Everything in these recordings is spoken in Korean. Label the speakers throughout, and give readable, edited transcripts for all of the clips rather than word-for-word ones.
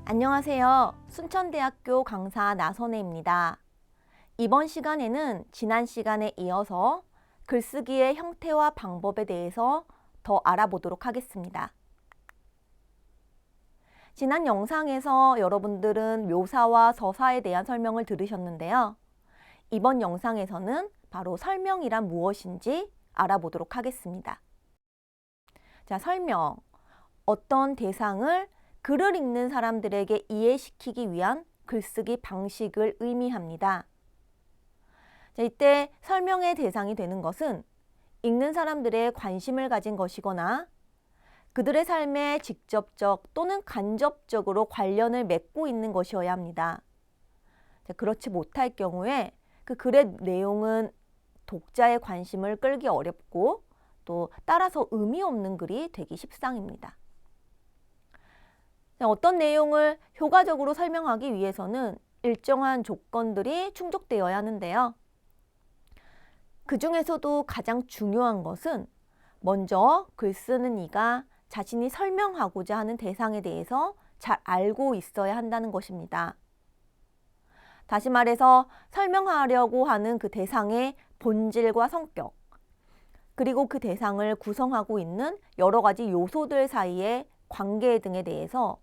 Speaker 1: 안녕하세요. 순천대학교 강사 나선혜입니다. 이번 시간에는 지난 시간에 이어서 글쓰기의 형태와 방법에 대해서 더 알아보도록 하겠습니다. 지난 영상에서 여러분들은 묘사와 서사에 대한 설명을 들으셨는데요. 이번 영상에서는 바로 설명이란 무엇인지 알아보도록 하겠습니다. 자, 설명. 어떤 대상을 글을 읽는 사람들에게 이해시키기 위한 글쓰기 방식을 의미합니다. 자, 이때 설명의 대상이 되는 것은 읽는 사람들의 관심을 가진 것이거나 그들의 삶에 직접적 또는 간접적으로 관련을 맺고 있는 것이어야 합니다. 자, 그렇지 못할 경우에 그 글의 내용은 독자의 관심을 끌기 어렵고 또 따라서 의미 없는 글이 되기 십상입니다. 어떤 내용을 효과적으로 설명하기 위해서는 일정한 조건들이 충족되어야 하는데요. 그 중에서도 가장 중요한 것은 먼저 글 쓰는 이가 자신이 설명하고자 하는 대상에 대해서 잘 알고 있어야 한다는 것입니다. 다시 말해서 설명하려고 하는 그 대상의 본질과 성격, 그리고 그 대상을 구성하고 있는 여러 가지 요소들 사이의 관계 등에 대해서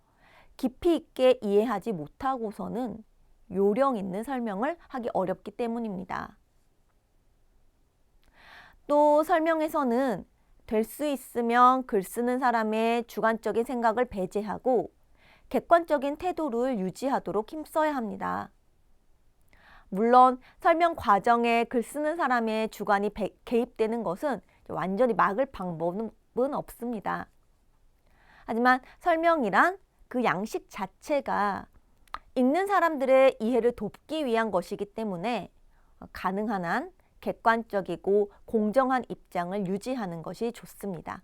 Speaker 1: 깊이 있게 이해하지 못하고서는 요령 있는 설명을 하기 어렵기 때문입니다. 또 설명에서는 될 수 있으면 글 쓰는 사람의 주관적인 생각을 배제하고 객관적인 태도를 유지하도록 힘써야 합니다. 물론 설명 과정에 글 쓰는 사람의 주관이 개입되는 것은 완전히 막을 방법은 없습니다. 하지만 설명이란 그 양식 자체가 읽는 사람들의 이해를 돕기 위한 것이기 때문에 가능한 한 객관적이고 공정한 입장을 유지하는 것이 좋습니다.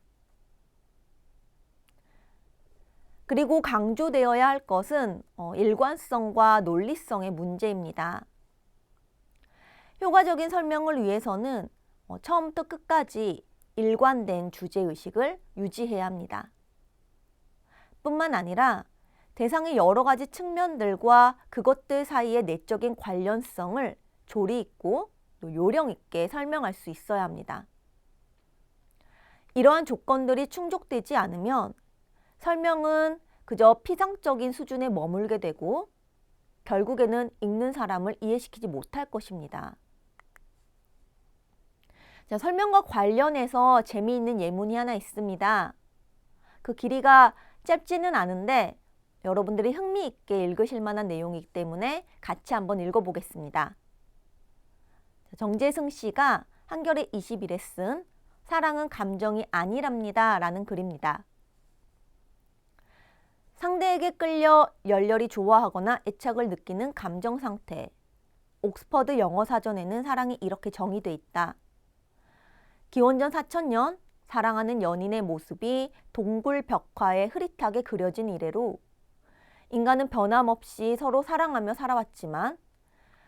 Speaker 1: 그리고 강조되어야 할 것은 일관성과 논리성의 문제입니다. 효과적인 설명을 위해서는 처음부터 끝까지 일관된 주제의식을 유지해야 합니다. 뿐만 아니라 대상의 여러 가지 측면들과 그것들 사이의 내적인 관련성을 조리 있고 또 요령 있게 설명할 수 있어야 합니다. 이러한 조건들이 충족되지 않으면 설명은 그저 피상적인 수준에 머물게 되고 결국에는 읽는 사람을 이해시키지 못할 것입니다. 자, 설명과 관련해서 재미있는 예문이 하나 있습니다. 그 길이가 짧지는 않은데 여러분들이 흥미있게 읽으실 만한 내용이기 때문에 같이 한번 읽어보겠습니다. 정재승 씨가 한겨레 21에 쓴 사랑은 감정이 아니랍니다 라는 글입니다. 상대에게 끌려 열렬히 좋아하거나 애착을 느끼는 감정 상태. 옥스퍼드 영어사전에는 사랑이 이렇게 정의돼 있다. 기원전 4000년 사랑하는 연인의 모습이 동굴 벽화에 흐릿하게 그려진 이래로 인간은 변함없이 서로 사랑하며 살아왔지만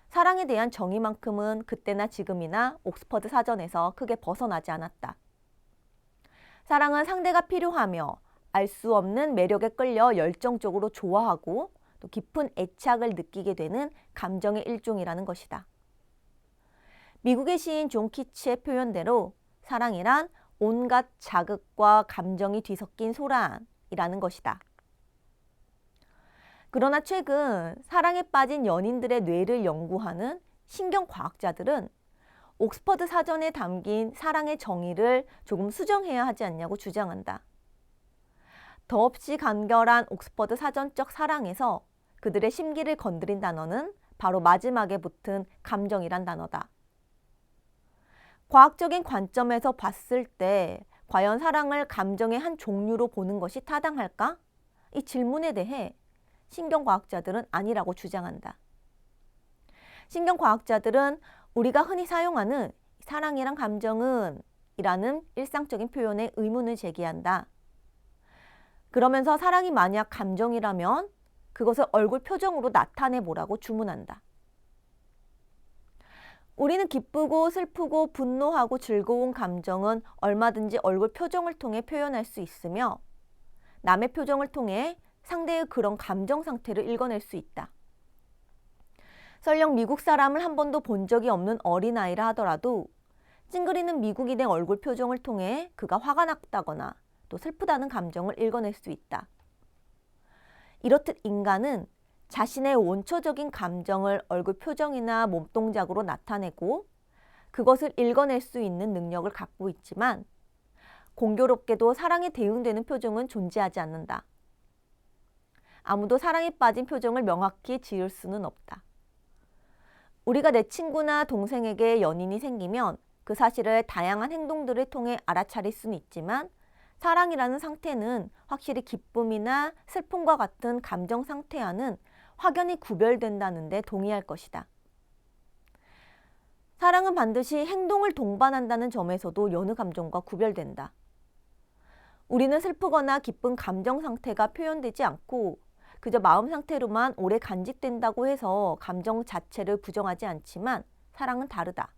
Speaker 1: 사랑에 대한 정의만큼은 그때나 지금이나 옥스퍼드 사전에서 크게 벗어나지 않았다. 사랑은 상대가 필요하며 알 수 없는 매력에 끌려 열정적으로 좋아하고 또 깊은 애착을 느끼게 되는 감정의 일종이라는 것이다. 미국의 시인 존 키츠의 표현대로 사랑이란 온갖 자극과 감정이 뒤섞인 소란이라는 것이다. 그러나 최근 사랑에 빠진 연인들의 뇌를 연구하는 신경과학자들은 옥스퍼드 사전에 담긴 사랑의 정의를 조금 수정해야 하지 않냐고 주장한다. 더없이 간결한 옥스퍼드 사전적 사랑에서 그들의 심기를 건드린 단어는 바로 마지막에 붙은 감정이란 단어다. 과학적인 관점에서 봤을 때 과연 사랑을 감정의 한 종류로 보는 것이 타당할까? 이 질문에 대해 신경과학자들은 아니라고 주장한다. 신경과학자들은 우리가 흔히 사용하는 사랑이란 감정은 이라는 일상적인 표현에 의문을 제기한다. 그러면서 사랑이 만약 감정이라면 그것을 얼굴 표정으로 나타내보라고 주문한다. 우리는 기쁘고 슬프고 분노하고 즐거운 감정은 얼마든지 얼굴 표정을 통해 표현할 수 있으며 남의 표정을 통해 상대의 그런 감정 상태를 읽어낼 수 있다. 설령 미국 사람을 한 번도 본 적이 없는 어린아이라 하더라도 찡그리는 미국인의 얼굴 표정을 통해 그가 화가 났다거나 또 슬프다는 감정을 읽어낼 수 있다. 이렇듯 인간은 자신의 원초적인 감정을 얼굴 표정이나 몸동작으로 나타내고 그것을 읽어낼 수 있는 능력을 갖고 있지만 공교롭게도 사랑에 대응되는 표정은 존재하지 않는다. 아무도 사랑에 빠진 표정을 명확히 지을 수는 없다. 우리가 내 친구나 동생에게 연인이 생기면 그 사실을 다양한 행동들을 통해 알아차릴 수는 있지만 사랑이라는 상태는 확실히 기쁨이나 슬픔과 같은 감정 상태와는 확연히 구별된다는 데 동의할 것이다. 사랑은 반드시 행동을 동반한다는 점에서도 여느 감정과 구별된다. 우리는 슬프거나 기쁜 감정 상태가 표현되지 않고 그저 마음 상태로만 오래 간직된다고 해서 감정 자체를 부정하지 않지만 사랑은 다르다.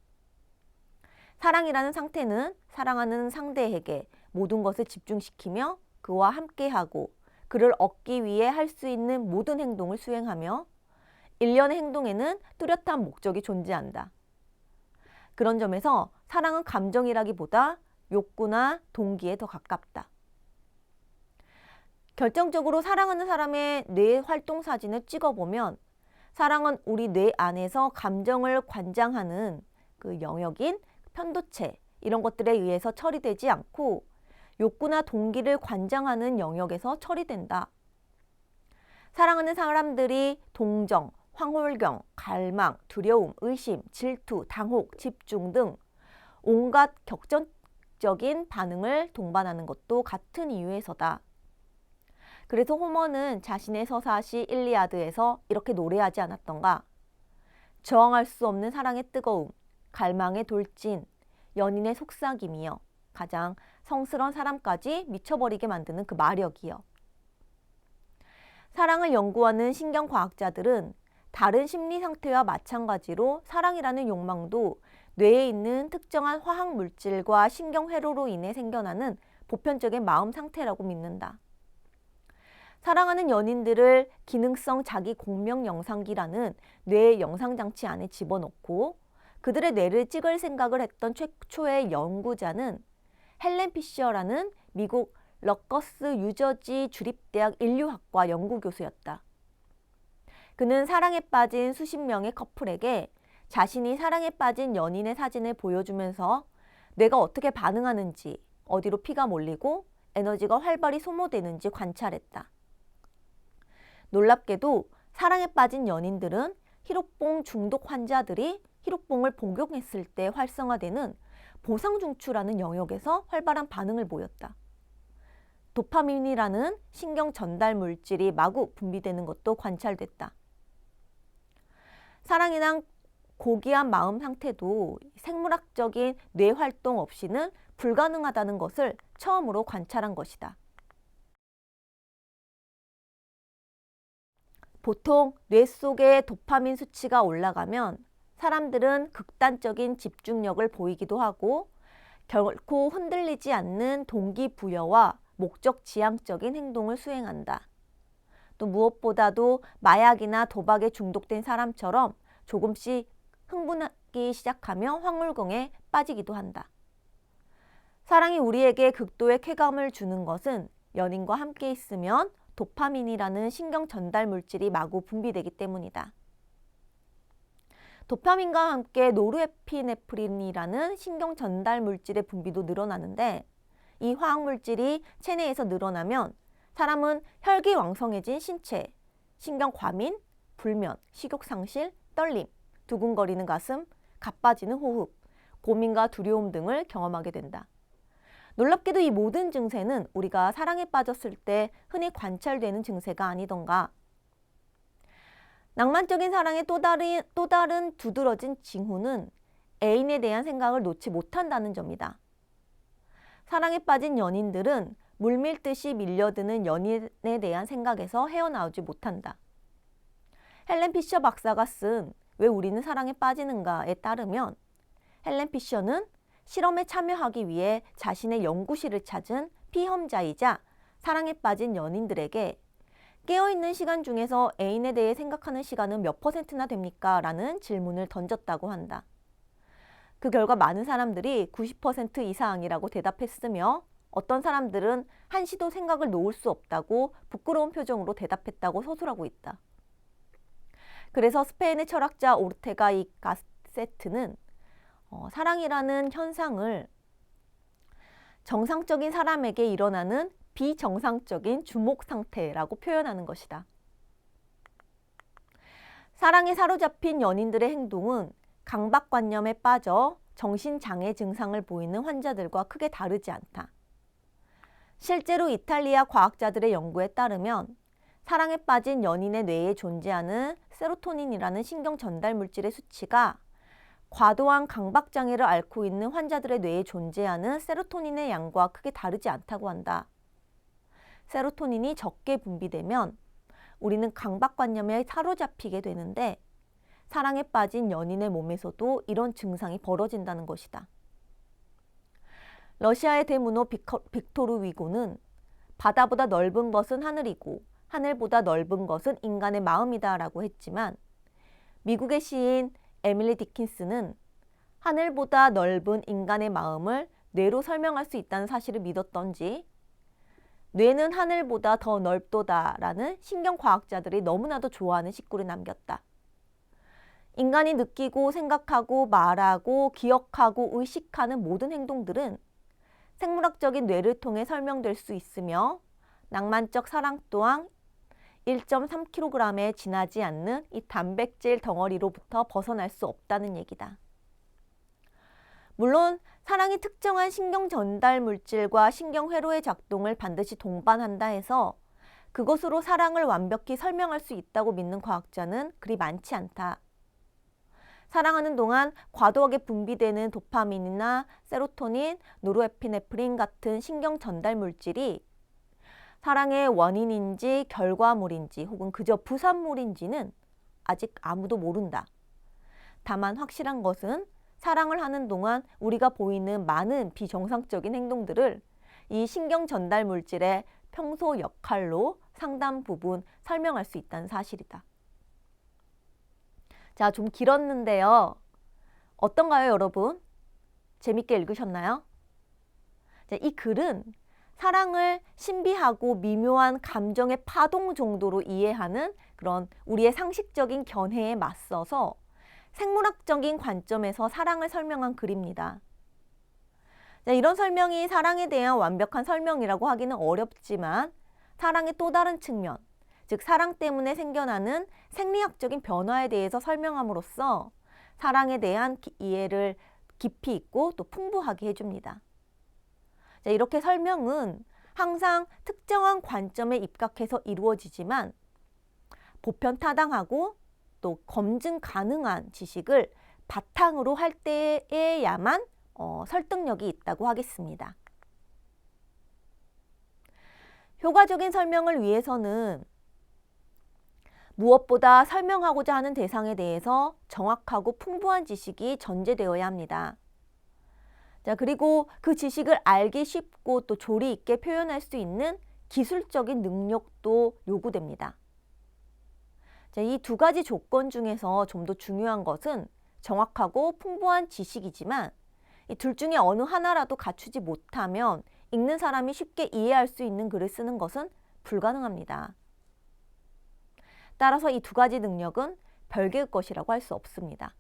Speaker 1: 사랑이라는 상태는 사랑하는 상대에게 모든 것을 집중시키며 그와 함께하고 그를 얻기 위해 할 수 있는 모든 행동을 수행하며 일련의 행동에는 뚜렷한 목적이 존재한다. 그런 점에서 사랑은 감정이라기보다 욕구나 동기에 더 가깝다. 결정적으로 사랑하는 사람의 뇌 활동 사진을 찍어보면 사랑은 우리 뇌 안에서 감정을 관장하는 그 영역인 편도체 이런 것들에 의해서 처리되지 않고 욕구나 동기를 관장하는 영역에서 처리된다. 사랑하는 사람들이 동정, 황홀경, 갈망, 두려움, 의심, 질투, 당혹, 집중 등 온갖 격전적인 반응을 동반하는 것도 같은 이유에서다. 그래서 호머는 자신의 서사시 일리아드에서 이렇게 노래하지 않았던가? 저항할 수 없는 사랑의 뜨거움, 갈망의 돌진, 연인의 속삭임이여 가장 성스러운 사람까지 미쳐버리게 만드는 그 마력이요. 사랑을 연구하는 신경과학자들은 다른 심리 상태와 마찬가지로 사랑이라는 욕망도 뇌에 있는 특정한 화학 물질과 신경회로로 인해 생겨나는 보편적인 마음 상태라고 믿는다. 사랑하는 연인들을 기능성 자기 공명 영상기라는 뇌의 영상장치 안에 집어넣고 그들의 뇌를 찍을 생각을 했던 최초의 연구자는 헬렌 피셔라는 미국 러커스 유저지 주립대학 인류학과 연구교수였다. 그는 사랑에 빠진 수십 명의 커플에게 자신이 사랑에 빠진 연인의 사진을 보여주면서 뇌가 어떻게 반응하는지, 어디로 피가 몰리고 에너지가 활발히 소모되는지 관찰했다. 놀랍게도 사랑에 빠진 연인들은 히로뽕 중독 환자들이 히로뽕을 복용했을 때 활성화되는 보상중추라는 영역에서 활발한 반응을 보였다. 도파민이라는 신경 전달 물질이 마구 분비되는 것도 관찰됐다. 사랑이란 고귀한 마음 상태도 생물학적인 뇌 활동 없이는 불가능하다는 것을 처음으로 관찰한 것이다. 보통 뇌 속의 도파민 수치가 올라가면 사람들은 극단적인 집중력을 보이기도 하고 결코 흔들리지 않는 동기부여와 목적 지향적인 행동을 수행한다. 또 무엇보다도 마약이나 도박에 중독된 사람처럼 조금씩 흥분하기 시작하며 황홀경에 빠지기도 한다. 사랑이 우리에게 극도의 쾌감을 주는 것은 연인과 함께 있으면 도파민이라는 신경 전달 물질이 마구 분비되기 때문이다. 도파민과 함께 노르에피네프린이라는 신경 전달 물질의 분비도 늘어나는데 이 화학 물질이 체내에서 늘어나면 사람은 혈기왕성해진 신체, 신경 과민, 불면, 식욕 상실, 떨림, 두근거리는 가슴, 가빠지는 호흡, 고민과 두려움 등을 경험하게 된다. 놀랍게도 이 모든 증세는 우리가 사랑에 빠졌을 때 흔히 관찰되는 증세가 아니던가. 낭만적인 사랑의 또 다른 두드러진 징후는 애인에 대한 생각을 놓지 못한다는 점이다. 사랑에 빠진 연인들은 물밀듯이 밀려드는 연인에 대한 생각에서 헤어나오지 못한다. 헬렌 피셔 박사가 쓴 왜 우리는 사랑에 빠지는가에 따르면 헬렌 피셔는 실험에 참여하기 위해 자신의 연구실을 찾은 피험자이자 사랑에 빠진 연인들에게 깨어있는 시간 중에서 애인에 대해 생각하는 시간은 몇 %나 됩니까? 라는 질문을 던졌다고 한다. 그 결과 많은 사람들이 90% 이상이라고 대답했으며 어떤 사람들은 한시도 생각을 놓을 수 없다고 부끄러운 표정으로 대답했다고 서술하고 있다. 그래서 스페인의 철학자 오르테가 이 가세트는 사랑이라는 현상을 정상적인 사람에게 일어나는 비정상적인 주목 상태라고 표현하는 것이다. 사랑에 사로잡힌 연인들의 행동은 강박관념에 빠져 정신장애 증상을 보이는 환자들과 크게 다르지 않다. 실제로 이탈리아 과학자들의 연구에 따르면 사랑에 빠진 연인의 뇌에 존재하는 세로토닌이라는 신경 전달 물질의 수치가 과도한 강박장애를 앓고 있는 환자들의 뇌에 존재하는 세로토닌의 양과 크게 다르지 않다고 한다. 세로토닌이 적게 분비되면 우리는 강박관념에 사로잡히게 되는데 사랑에 빠진 연인의 몸에서도 이런 증상이 벌어진다는 것이다. 러시아의 대문호 빅토르 위고는 바다보다 넓은 것은 하늘이고 하늘보다 넓은 것은 인간의 마음이다 라고 했지만 미국의 시인 에밀리 디킨스는 하늘보다 넓은 인간의 마음을 뇌로 설명할 수 있다는 사실을 믿었던지 뇌는 하늘보다 더 넓도다 라는 신경과학자들이 너무나도 좋아하는 식구를 남겼다. 인간이 느끼고 생각하고 말하고 기억하고 의식하는 모든 행동들은 생물학적인 뇌를 통해 설명될 수 있으며 낭만적 사랑 또한 1.3kg에 지나지 않는 이 단백질 덩어리로부터 벗어날 수 없다는 얘기다. 물론 사랑이 특정한 신경 전달 물질과 신경 회로의 작동을 반드시 동반한다 해서 그것으로 사랑을 완벽히 설명할 수 있다고 믿는 과학자는 그리 많지 않다. 사랑하는 동안 과도하게 분비되는 도파민이나 세로토닌, 노르에피네프린 같은 신경 전달 물질이 사랑의 원인인지 결과물인지 혹은 그저 부산물인지는 아직 아무도 모른다. 다만 확실한 것은 사랑을 하는 동안 우리가 보이는 많은 비정상적인 행동들을 이 신경 전달 물질의 평소 역할로 상당 부분 설명할 수 있다는 사실이다. 자, 좀 길었는데요. 어떤가요, 여러분? 재밌게 읽으셨나요? 자, 이 글은 사랑을 신비하고 미묘한 감정의 파동 정도로 이해하는 그런 우리의 상식적인 견해에 맞서서 생물학적인 관점에서 사랑을 설명한 글입니다. 자, 이런 설명이 사랑에 대한 완벽한 설명이라고 하기는 어렵지만 사랑의 또 다른 측면, 즉 사랑 때문에 생겨나는 생리학적인 변화에 대해서 설명함으로써 사랑에 대한 이해를 깊이 있고 또 풍부하게 해줍니다. 자, 이렇게 설명은 항상 특정한 관점에 입각해서 이루어지지만 보편타당하고 또 검증 가능한 지식을 바탕으로 할 때에야만 설득력이 있다고 하겠습니다. 효과적인 설명을 위해서는 무엇보다 설명하고자 하는 대상에 대해서 정확하고 풍부한 지식이 전제되어야 합니다. 자, 그리고 그 지식을 알기 쉽고 또 조리 있게 표현할 수 있는 기술적인 능력도 요구됩니다. 자, 이 두 가지 조건 중에서 좀 더 중요한 것은 정확하고 풍부한 지식이지만 이 둘 중에 어느 하나라도 갖추지 못하면 읽는 사람이 쉽게 이해할 수 있는 글을 쓰는 것은 불가능합니다. 따라서 이 두 가지 능력은 별개의 것이라고 할 수 없습니다.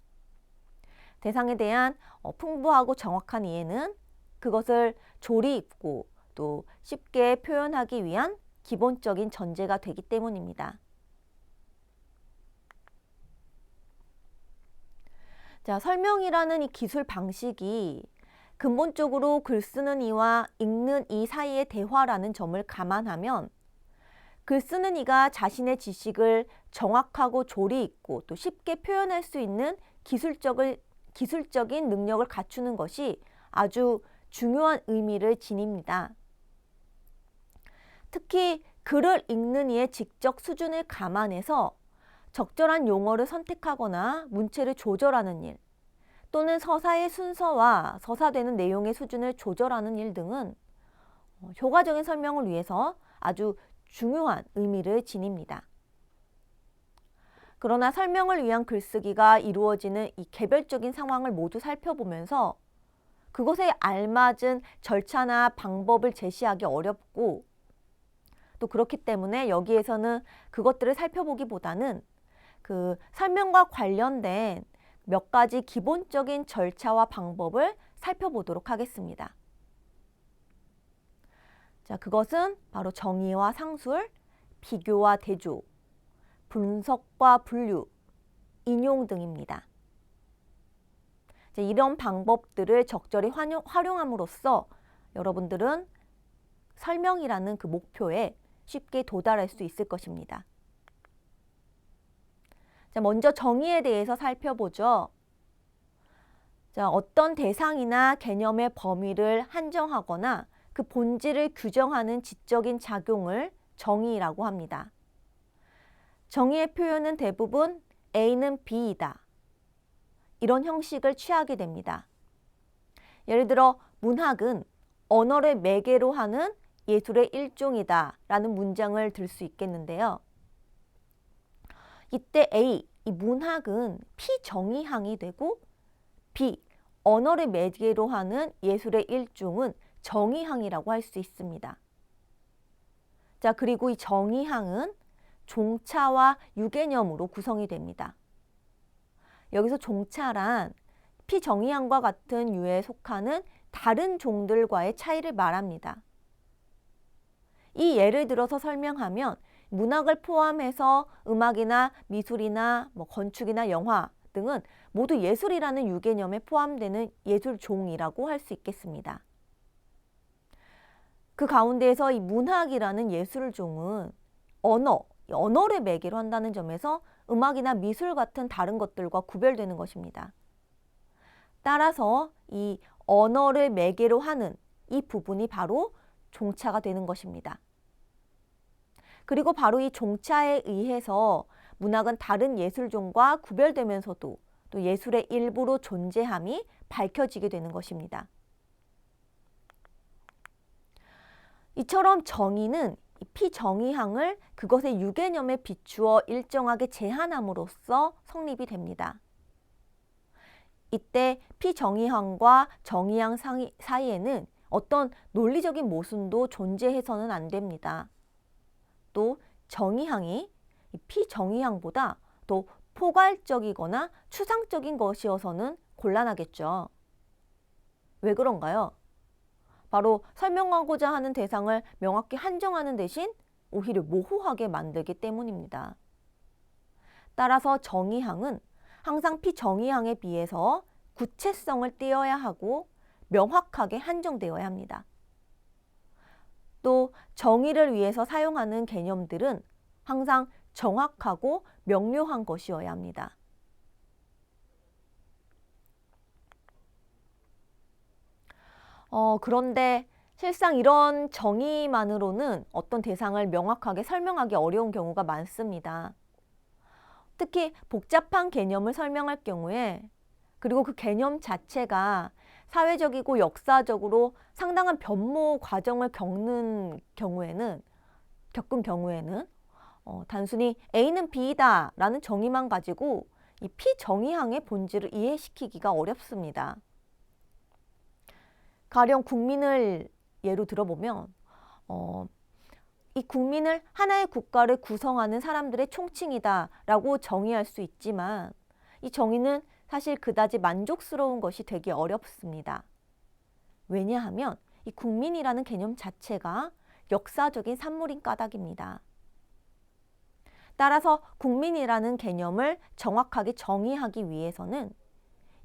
Speaker 1: 대상에 대한 풍부하고 정확한 이해는 그것을 조리 있고 또 쉽게 표현하기 위한 기본적인 전제가 되기 때문입니다. 자, 설명이라는 이 기술 방식이 근본적으로 글 쓰는 이와 읽는 이 사이의 대화라는 점을 감안하면 글 쓰는 이가 자신의 지식을 정확하고 조리 있고 또 쉽게 표현할 수 있는 기술적인 능력을 갖추는 것이 아주 중요한 의미를 지닙니다. 특히 글을 읽는 이의 직접 수준을 감안해서 적절한 용어를 선택하거나 문체를 조절하는 일, 또는 서사의 순서와 서사되는 내용의 수준을 조절하는 일 등은 효과적인 설명을 위해서 아주 중요한 의미를 지닙니다. 그러나 설명을 위한 글쓰기가 이루어지는 이 개별적인 상황을 모두 살펴보면서 그것에 알맞은 절차나 방법을 제시하기 어렵고, 또 그렇기 때문에 여기에서는 그것들을 살펴보기보다는 그 설명과 관련된 몇 가지 기본적인 절차와 방법을 살펴보도록 하겠습니다. 자, 그것은 바로 정의와 상술, 비교와 대조, 분석과 분류, 인용 등입니다. 이런 방법들을 적절히 활용함으로써 여러분들은 설명이라는 그 목표에 쉽게 도달할 수 있을 것입니다. 자, 먼저 정의에 대해서 살펴보죠. 자, 어떤 대상이나 개념의 범위를 한정하거나 그 본질을 규정하는 지적인 작용을 정의라고 합니다. 정의의 표현은 대부분 A는 B이다, 이런 형식을 취하게 됩니다. 예를 들어 문학은 언어를 매개로 하는 예술의 일종이다 라는 문장을 들 수 있겠는데요. 이때 A, 이 문학은 피정의항이 되고 B, 언어를 매개로 하는 예술의 일종은 정의항이라고 할 수 있습니다. 자, 그리고 이 정의항은 종차와 유개념으로 구성이 됩니다. 여기서 종차란 피정의항과 같은 유에 속하는 다른 종들과의 차이를 말합니다. 이 예를 들어서 설명하면 문학을 포함해서 음악이나 미술이나 건축이나 영화 등은 모두 예술이라는 유개념에 포함되는 예술종이라고 할 수 있겠습니다. 그 가운데에서 이 문학이라는 예술종은 언어를 매개로 한다는 점에서 음악이나 미술 같은 다른 것들과 구별되는 것입니다. 따라서 이 언어를 매개로 하는 이 부분이 바로 종차가 되는 것입니다. 그리고 바로 이 종차에 의해서 문학은 다른 예술종과 구별되면서도 또 예술의 일부로 존재함이 밝혀지게 되는 것입니다. 이처럼 정의는 피정의항을 그것의 유개념에 비추어 일정하게 제한함으로써 성립이 됩니다. 이때 피정의항과 정의항 사이에는 어떤 논리적인 모순도 존재해서는 안 됩니다. 또 정의항이 피정의항보다 더 포괄적이거나 추상적인 것이어서는 곤란하겠죠. 왜 그런가요? 바로 설명하고자 하는 대상을 명확히 한정하는 대신 오히려 모호하게 만들기 때문입니다. 따라서 정의항은 항상 피정의항에 비해서 구체성을 띄어야 하고 명확하게 한정되어야 합니다. 또 정의를 위해서 사용하는 개념들은 항상 정확하고 명료한 것이어야 합니다. 그런데 실상 이런 정의만으로는 어떤 대상을 명확하게 설명하기 어려운 경우가 많습니다. 특히 복잡한 개념을 설명할 경우에, 그리고 그 개념 자체가 사회적이고 역사적으로 상당한 변모 과정을 겪은 경우에는 단순히 A는 B이다 라는 정의만 가지고 이 피정의항의 본질을 이해시키기가 어렵습니다. 가령 국민을 예로 들어보면 이 국민을 하나의 국가를 구성하는 사람들의 총칭이다 라고 정의할 수 있지만 이 정의는 사실 그다지 만족스러운 것이 되기 어렵습니다. 왜냐하면 이 국민이라는 개념 자체가 역사적인 산물인 까닭입니다. 따라서 국민이라는 개념을 정확하게 정의하기 위해서는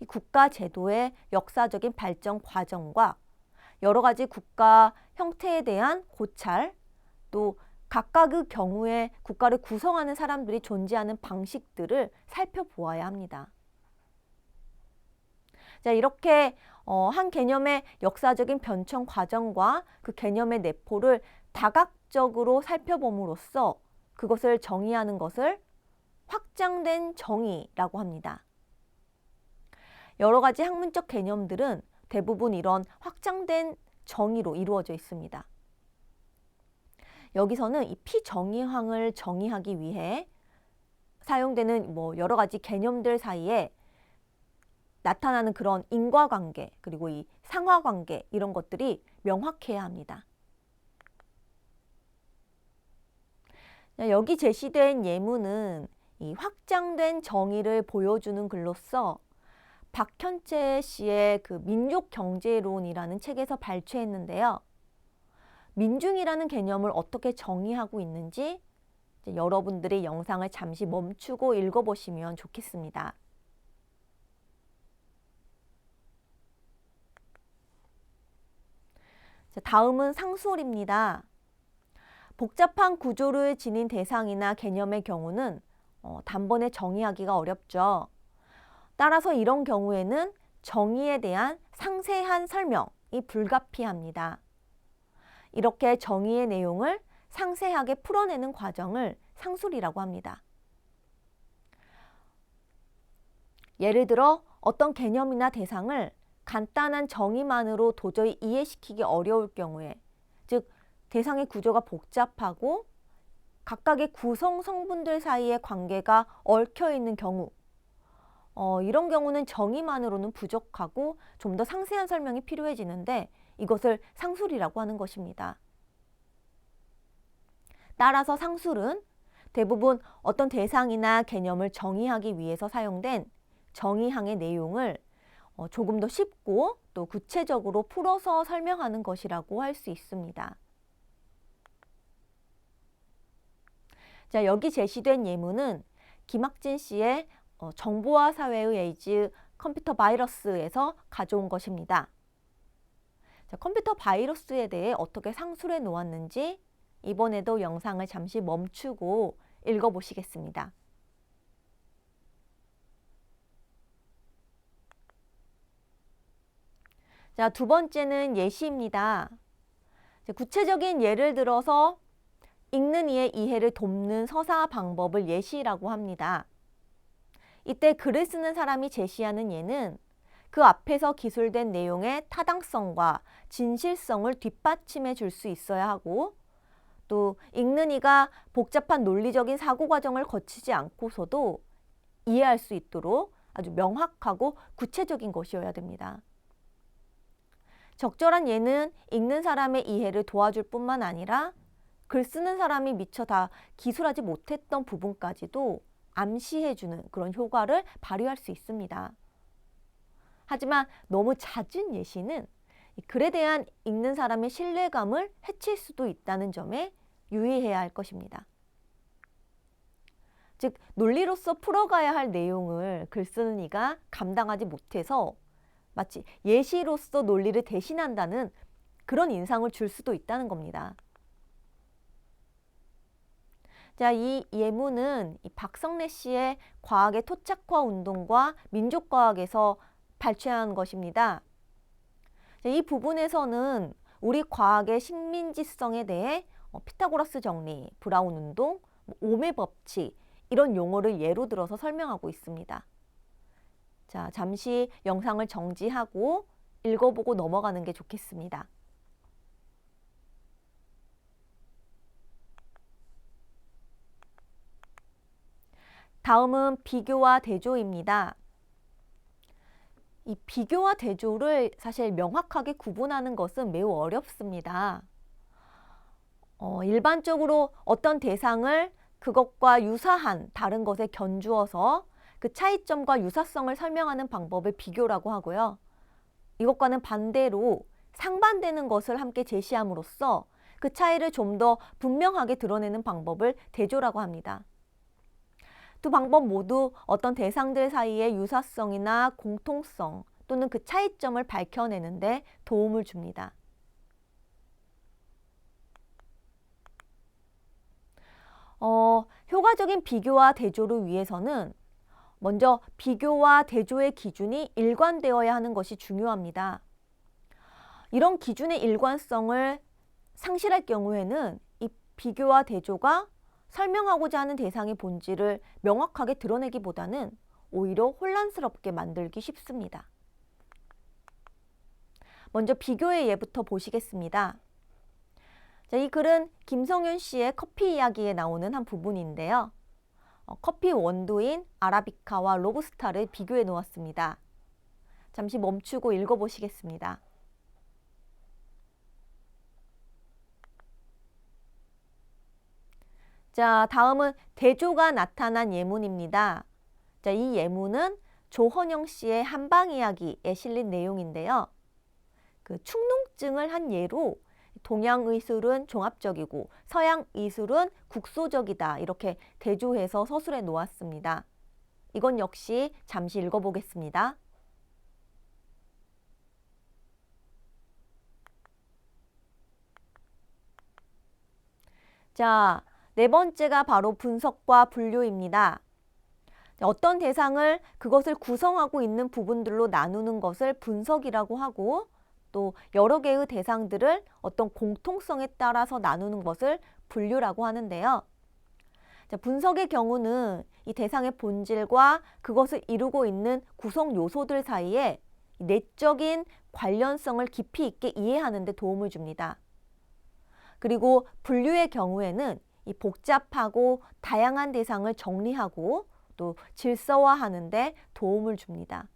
Speaker 1: 이 국가 제도의 역사적인 발전 과정과 여러 가지 국가 형태에 대한 고찰, 또 각각의 경우에 국가를 구성하는 사람들이 존재하는 방식들을 살펴보아야 합니다. 자, 이렇게 한 개념의 역사적인 변천 과정과 그 개념의 내포를 다각적으로 살펴봄으로써 그것을 정의하는 것을 확장된 정의라고 합니다. 여러 가지 학문적 개념들은 대부분 이런 확장된 정의로 이루어져 있습니다. 여기서는 이 피정의항을 정의하기 위해 사용되는 여러 가지 개념들 사이에 나타나는 그런 인과관계, 그리고 이 상하관계, 이런 것들이 명확해야 합니다. 여기 제시된 예문은 이 확장된 정의를 보여주는 글로서 박현채 씨의 그 민족경제론이라는 책에서 발췌했는데요. 민중이라는 개념을 어떻게 정의하고 있는지 여러분들이 영상을 잠시 멈추고 읽어보시면 좋겠습니다. 다음은 상술입니다. 복잡한 구조를 지닌 대상이나 개념의 경우는 단번에 정의하기가 어렵죠. 따라서 이런 경우에는 정의에 대한 상세한 설명이 불가피합니다. 이렇게 정의의 내용을 상세하게 풀어내는 과정을 상술이라고 합니다. 예를 들어 어떤 개념이나 대상을 간단한 정의만으로 도저히 이해시키기 어려울 경우에, 즉 대상의 구조가 복잡하고 각각의 구성 성분들 사이의 관계가 얽혀 있는 경우, 이런 경우는 정의만으로는 부족하고 좀 더 상세한 설명이 필요해지는데 이것을 상술이라고 하는 것입니다. 따라서 상술은 대부분 어떤 대상이나 개념을 정의하기 위해서 사용된 정의항의 내용을 조금 더 쉽고 또 구체적으로 풀어서 설명하는 것이라고 할 수 있습니다. 자, 여기 제시된 예문은 김학진 씨의 정보화 사회의 에이즈 컴퓨터 바이러스에서 가져온 것입니다. 자, 컴퓨터 바이러스에 대해 어떻게 상술해 놓았는지 이번에도 영상을 잠시 멈추고 읽어보시겠습니다. 자, 두 번째는 예시입니다. 구체적인 예를 들어서 읽는 이의 이해를 돕는 서사 방법을 예시라고 합니다. 이때 글을 쓰는 사람이 제시하는 예는 그 앞에서 기술된 내용의 타당성과 진실성을 뒷받침해 줄 수 있어야 하고, 또 읽는 이가 복잡한 논리적인 사고 과정을 거치지 않고서도 이해할 수 있도록 아주 명확하고 구체적인 것이어야 됩니다. 적절한 예는 읽는 사람의 이해를 도와줄 뿐만 아니라 글 쓰는 사람이 미처 다 기술하지 못했던 부분까지도 암시해주는 그런 효과를 발휘할 수 있습니다. 하지만 너무 잦은 예시는 글에 대한 읽는 사람의 신뢰감을 해칠 수도 있다는 점에 유의해야 할 것입니다. 즉, 논리로서 풀어가야 할 내용을 글 쓰는 이가 감당하지 못해서 마치 예시로서 논리를 대신한다는 그런 인상을 줄 수도 있다는 겁니다. 자, 이 예문은 박성래 씨의 과학의 토착화 운동과 민족과학에서 발췌한 것입니다. 자, 이 부분에서는 우리 과학의 식민지성에 대해 피타고라스 정리, 브라운 운동, 오매 법칙 이런 용어를 예로 들어서 설명하고 있습니다. 자, 잠시 영상을 정지하고 읽어보고 넘어가는 게 좋겠습니다. 다음은 비교와 대조입니다. 이 비교와 대조를 사실 명확하게 구분하는 것은 매우 어렵습니다. 일반적으로 어떤 대상을 그것과 유사한 다른 것에 견주어서 그 차이점과 유사성을 설명하는 방법을 비교라고 하고요. 이것과는 반대로 상반되는 것을 함께 제시함으로써 그 차이를 좀 더 분명하게 드러내는 방법을 대조라고 합니다. 두 방법 모두 어떤 대상들 사이의 유사성이나 공통성 또는 그 차이점을 밝혀내는데 도움을 줍니다. 효과적인 비교와 대조를 위해서는 먼저 비교와 대조의 기준이 일관되어야 하는 것이 중요합니다. 이런 기준의 일관성을 상실할 경우에는 이 비교와 대조가 설명하고자 하는 대상의 본질을 명확하게 드러내기보다는 오히려 혼란스럽게 만들기 쉽습니다. 먼저 비교의 예부터 보시겠습니다. 자, 이 글은 김성윤 씨의 커피 이야기에 나오는 한 부분인데요. 커피 원두인 아라비카와 로부스타를 비교해 놓았습니다. 잠시 멈추고 읽어보시겠습니다. 자, 다음은 대조가 나타난 예문입니다. 자, 이 예문은 조헌영 씨의 한방 이야기에 실린 내용인데요. 그 축농증을 한 예로 동양 의술은 종합적이고 서양 의술은 국소적이다, 이렇게 대조해서 서술해 놓았습니다. 이건 역시 잠시 읽어보겠습니다. 자, 네 번째가 바로 분석과 분류입니다. 어떤 대상을 그것을 구성하고 있는 부분들로 나누는 것을 분석이라고 하고, 또 여러 개의 대상들을 어떤 공통성에 따라서 나누는 것을 분류라고 하는데요. 자, 분석의 경우는 이 대상의 본질과 그것을 이루고 있는 구성 요소들 사이에 내적인 관련성을 깊이 있게 이해하는 데 도움을 줍니다. 그리고 분류의 경우에는 이 복잡하고 다양한 대상을 정리하고 또 질서화하는 데 도움을 줍니다.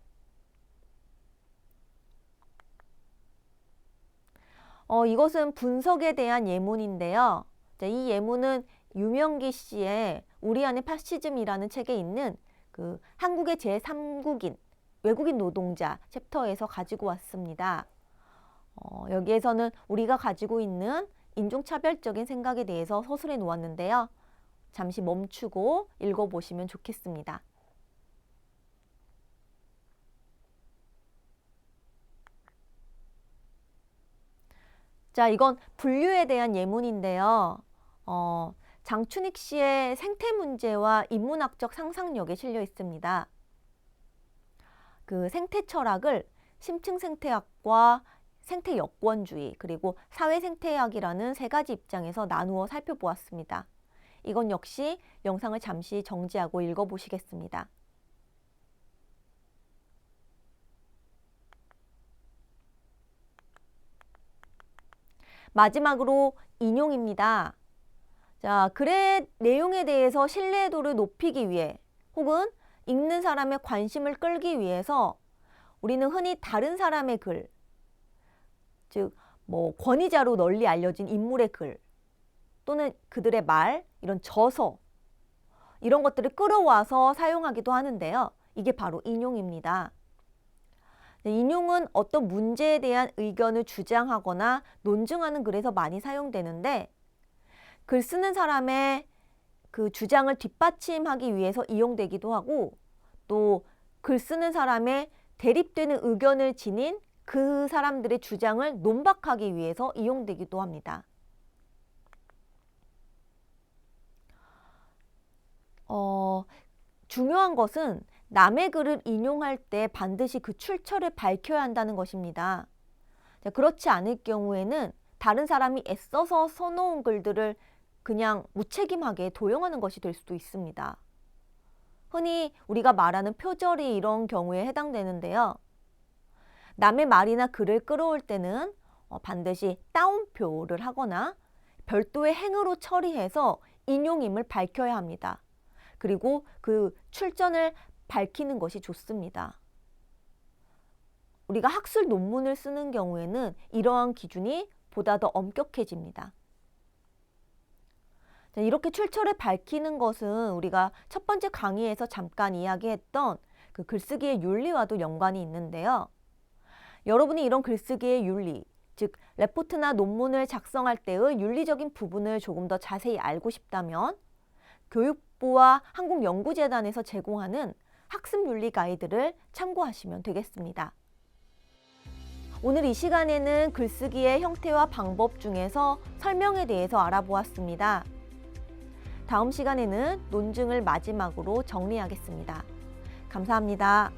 Speaker 1: 이것은 분석에 대한 예문인데요. 자, 이 예문은 유명기 씨의 우리 안의 파시즘이라는 책에 있는 그 한국의 제3국인 외국인 노동자 챕터에서 가지고 왔습니다. 여기에서는 우리가 가지고 있는 인종차별적인 생각에 대해서 서술해 놓았는데요. 잠시 멈추고 읽어보시면 좋겠습니다. 자, 이건 분류에 대한 예문인데요. 장춘익 씨의 생태 문제와 인문학적 상상력에 실려 있습니다. 그 생태 철학을 심층 생태학과 생태 여건주의 그리고 사회 생태학이라는 세 가지 입장에서 나누어 살펴보았습니다. 이건 역시 영상을 잠시 정지하고 읽어보시겠습니다. 마지막으로 인용입니다. 자, 글의 내용에 대해서 신뢰도를 높이기 위해 혹은 읽는 사람의 관심을 끌기 위해서 우리는 흔히 다른 사람의 글, 즉 권위자로 널리 알려진 인물의 글 또는 그들의 말, 이런 저서, 이런 것들을 끌어와서 사용하기도 하는데요. 이게 바로 인용입니다. 인용은 어떤 문제에 대한 의견을 주장하거나 논증하는 글에서 많이 사용되는데, 글 쓰는 사람의 그 주장을 뒷받침하기 위해서 이용되기도 하고, 또 글 쓰는 사람의 대립되는 의견을 지닌 그 사람들의 주장을 논박하기 위해서 이용되기도 합니다. 중요한 것은 남의 글을 인용할 때 반드시 그 출처를 밝혀야 한다는 것입니다. 그렇지 않을 경우에는 다른 사람이 애써서 써놓은 글들을 그냥 무책임하게 도용하는 것이 될 수도 있습니다. 흔히 우리가 말하는 표절이 이런 경우에 해당되는데요. 남의 말이나 글을 끌어올 때는 반드시 따옴표를 하거나 별도의 행으로 처리해서 인용임을 밝혀야 합니다. 그리고 그 출전을 밝히는 것이 좋습니다. 우리가 학술 논문을 쓰는 경우에는 이러한 기준이 보다 더 엄격해집니다. 이렇게 출처를 밝히는 것은 우리가 첫 번째 강의에서 잠깐 이야기했던 그 글쓰기의 윤리와도 연관이 있는데요. 여러분이 이런 글쓰기의 윤리, 즉 레포트나 논문을 작성할 때의 윤리적인 부분을 조금 더 자세히 알고 싶다면 교육부와 한국연구재단에서 제공하는 학습윤리 가이드를 참고하시면 되겠습니다. 오늘 이 시간에는 글쓰기의 형태와 방법 중에서 설명에 대해서 알아보았습니다. 다음 시간에는 논증을 마지막으로 정리하겠습니다. 감사합니다.